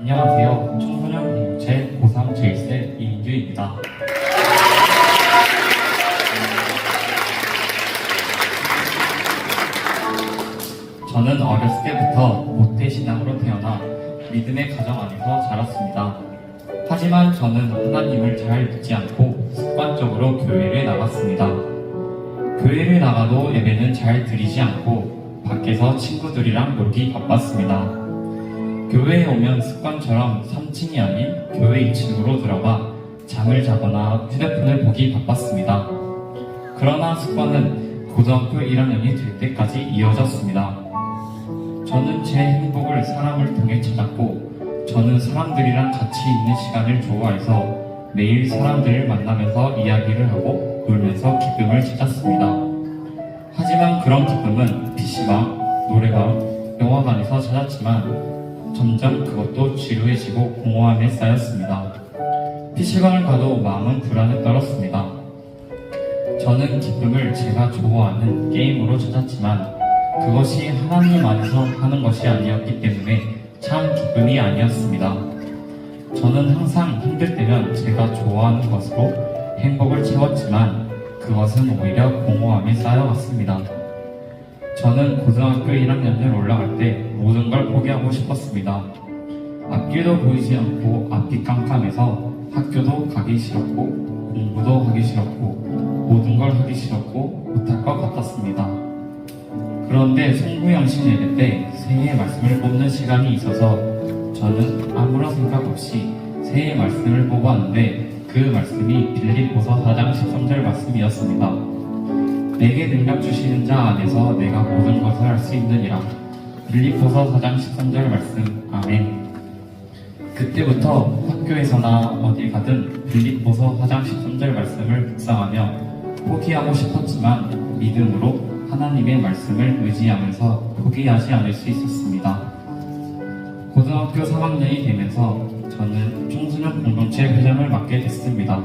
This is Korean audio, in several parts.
안녕하세요. 청소년 공동체 고3 제1세 이인규입니다. 저는 어렸을 때부터 모태신앙으로 태어나 믿음의 가정 안에서 자랐습니다. 하지만 저는 하나님을 잘 믿지 않고 습관적으로 교회를 나갔습니다. 교회를 나가도 예배는 잘 드리지 않고 밖에서 친구들이랑 놀기 바빴습니다. 교회에 오면 습관처럼 3층이 아닌 교회 2층으로 들어가 잠을 자거나 휴대폰을 보기 바빴습니다. 그러나 습관은 고등학교 1학년이 될 때까지 이어졌습니다. 저는 제 행복을 사람을 통해 찾았고, 저는 사람들이랑 같이 있는 시간을 좋아해서 매일 사람들을 만나면서 이야기를 하고 놀면서 기쁨을 찾았습니다. 하지만 그런 기쁨은 PC방, 노래방, 영화관에서 찾았지만 점점 그것도 지루해지고 공허함에 쌓였습니다. PC방을 가도 마음은 불안에 떨었습니다. 저는 기쁨을 제가 좋아하는 게임으로 찾았지만 그것이 하나님 안에서 하는 것이 아니었기 때문에 참 기쁨이 아니었습니다. 저는 항상 힘들 때면 제가 좋아하는 것으로 행복을 채웠지만 그것은 오히려 공허함에 쌓여갔습니다. 저는 고등학교 1학년을 올라갈 때 모든 걸 포기하고 싶었습니다. 앞길도 보이지 않고 앞이 깜깜해서 학교도 가기 싫었고 공부도 하기 싫었고 모든 걸 하기 싫었고 못할 것 같았습니다. 그런데 송구영신 예배 때 새해의 말씀을 뽑는 시간이 있어서 저는 아무런 생각 없이 새해의 말씀을 뽑았는데 그 말씀이 빌립보서 4장 13절 말씀이었습니다. 내게 능력 주시는 자 안에서 내가 모든 것을 할 수 있느니라. 빌립보서 4장 13절 말씀. 아멘. 그때부터 학교에서나 어디 가든 빌립보서 4장 13절 말씀을 묵상하며 포기하고 싶었지만 믿음으로 하나님의 말씀을 의지하면서 포기하지 않을 수 있었습니다. 고등학교 3학년이 되면서 저는 청소년 공동체 회장을 맡게 됐습니다.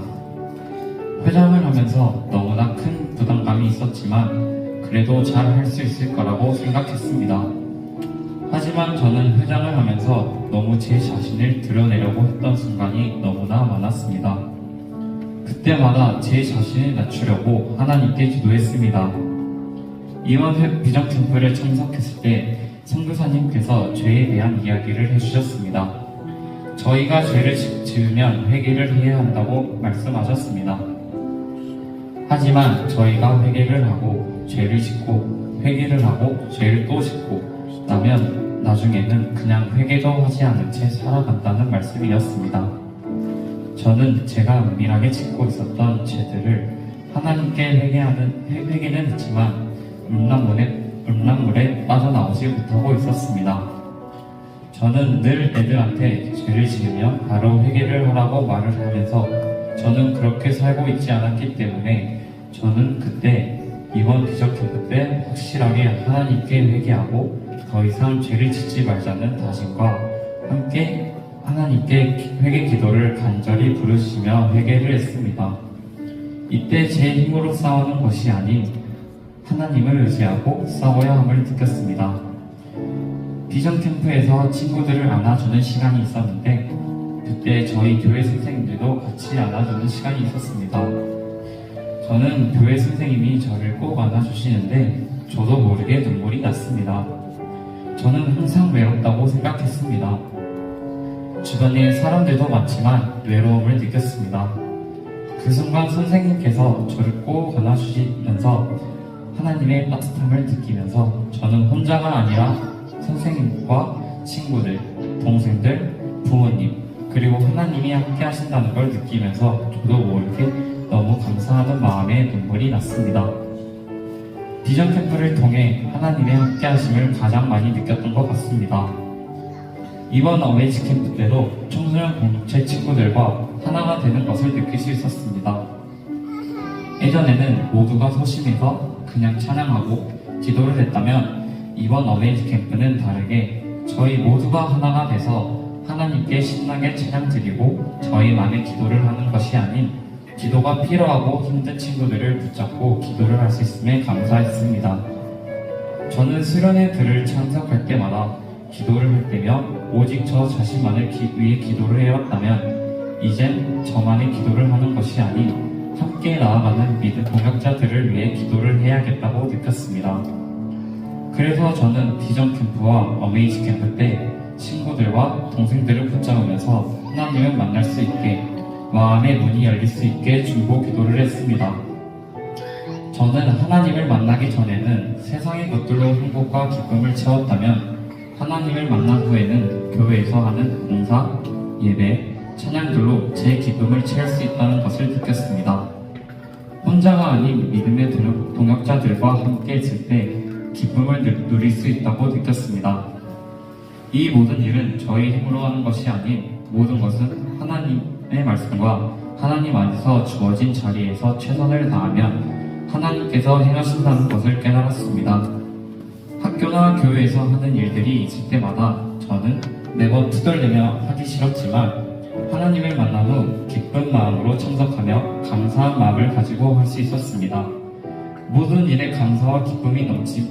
회장을 하면서 너무나 큰 부담감이 있었지만 그래도 잘 할 수 있을 거라고 생각했습니다. 하지만 저는 회장을 하면서 너무 제 자신을 드러내려고 했던 순간이 너무나 많았습니다. 그때마다 제 자신을 낮추려고 하나님께 기도했습니다. 이번 비전 캠프를 참석했을 때 선교사님께서 죄에 대한 이야기를 해주셨습니다. 저희가 죄를 지으면 회개를 해야 한다고 말씀하셨습니다. 하지만 저희가 회개를 하고 죄를 짓고 회개를 하고 죄를 또 짓고 나면 나중에는 그냥 회개도 하지 않은 채 살아간다는 말씀이었습니다. 저는 제가 은밀하게 짓고 있었던 죄들을 하나님께 회개는 했지만 음란물에 빠져나오지 못하고 있었습니다. 저는 늘 애들한테 죄를 지으며 바로 회개를 하라고 말을 하면서 저는 그렇게 살고 있지 않았기 때문에 저는 그때 이번 기적 캠프 때 확실하게 하나님께 회개하고 더 이상 죄를 짓지 말자는 다짐과 함께 하나님께 회개 기도를 간절히 부르시며 회개를 했습니다. 이때 제 힘으로 싸우는 것이 아닌 하나님을 의지하고 싸워야 함을 느꼈습니다. 비전 캠프에서 친구들을 안아주는 시간이 있었는데 그때 저희 교회 선생님들도 같이 안아주는 시간이 있었습니다. 저는 교회 선생님이 저를 꼭 안아주시는데 저도 모르게 눈물이 났습니다. 저는 항상 외롭다고 생각했습니다. 주변에 사람들도 많지만 외로움을 느꼈습니다. 그 순간 선생님께서 저를 꼭 안아주시면서 하나님의 따뜻함을 느끼면서 저는 혼자가 아니라 선생님과 친구들, 동생들, 부모님 그리고 하나님이 함께 하신다는 걸 느끼면서 저도 모르게 너무 감사하는 마음에 눈물이 났습니다. 비전 캠프를 통해 하나님의 함께 하심을 가장 많이 느꼈던 것 같습니다. 이번 어웨이즈 캠프 때도 청소년 공동체 친구들과 하나가 되는 것을 느낄 수 있었습니다. 예전에는 모두가 소심해서 그냥 찬양하고 기도를 했다면 이번 어웨이즈 캠프는 다르게 저희 모두가 하나가 돼서 하나님께 신나게 찬양 드리고 저희만의 기도를 하는 것이 아닌 기도가 필요하고 힘든 친구들을 붙잡고 기도를 할 수 있음에 감사했습니다. 저는 수련회 들을 참석할 때마다 기도를 할 때며 오직 저 자신만을 위해 기도를 해왔다면 이젠 저만의 기도를 하는 것이 아닌 함께 나아가는 믿음 동역자들을 위해 기도를 해야겠다고 느꼈습니다. 그래서 저는 비전 캠프와 어메이지 캠프 때 친구들과 동생들을 붙잡으면서 하나님을 만날 수 있게, 마음의 문이 열릴 수 있게 중보 기도를 했습니다. 저는 하나님을 만나기 전에는 세상의 것들로 행복과 기쁨을 채웠다면 하나님을 만난 후에는 교회에서 하는 봉사, 예배, 찬양들로 제 기쁨을 채울 수 있다는 것을 느꼈습니다. 혼자가 아닌 믿음의 동역자들과 함께 있을 때 기쁨을 누릴 수 있다고 느꼈습니다. 이 모든 일은 저의 힘으로 하는 것이 아닌 모든 것은 하나님의 말씀과 하나님 안에서 주어진 자리에서 최선을 다하면 하나님께서 행하신다는 것을 깨달았습니다. 학교나 교회에서 하는 일들이 있을 때마다 저는 매번 투덜대며 하기 싫었지만 하나님을 만난 후 기쁜 마음으로 참석하며 감사한 마음을 가지고 할 수 있었습니다. 모든 일에 감사와 기쁨이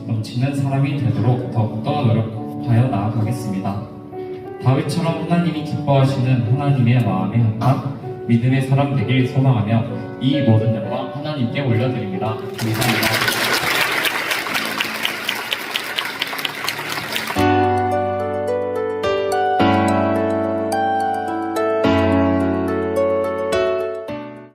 넘치는 사람이 되도록 더욱더 노력하여 나아가겠습니다. 다윗처럼 하나님이 기뻐하시는 하나님의 마음에 합한 믿음의 사람 되길 소망하며 이 모든 영광 하나님께 올려드립니다. 감사합니다.